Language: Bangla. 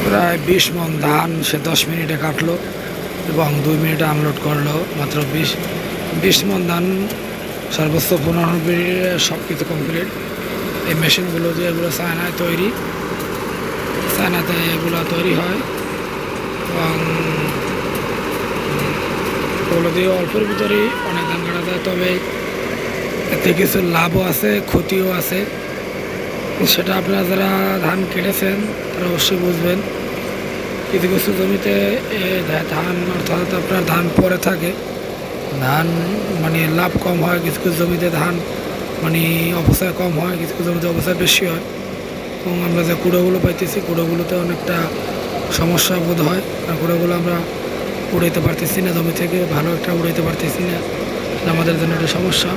প্রায় 20 মণ ধান সে 10 মিনিটে কাটলো এবং 2 মিনিটে আনলোড করলো। মাত্র 20 মণ ধান, সর্বোচ্চ 15 মিনিটে সব কিছু কমপ্লিট। এই মেশিনগুলো যে এগুলো চায়নায় তৈরি, চায়নাতে এগুলো তৈরি হয় এবং ওগুলো দিয়ে অল্পের ভিতরেই অনেক ধান কাটা যায়। তবে এতে কিছু লাভও আছে, ক্ষতিও আছে। সেটা আপনারা যারা ধান কেটেছেন তারা অবশ্যই বুঝবেন। কিছু কিছু জমিতে ধান অর্থাৎ আপনার ধান পরে থাকে, ধান মানে লাভ কম হয়। কিছু কিছু জমিতে ধান মানে অবস্থায় কম হয়, কিছু কিছু জমিতে অবস্থায় বেশি হয়। এবং আমরা যে কুড়োগুলো পাইতেছি, কুড়োগুলোতে অনেকটা সমস্যা বোধ হয়, কারণ কুড়োগুলো আমরা উড়াইতে পারতেছি না, জমি থেকে ভালো একটা উড়াইতে পারতেছি না, আমাদের জন্য একটা সমস্যা।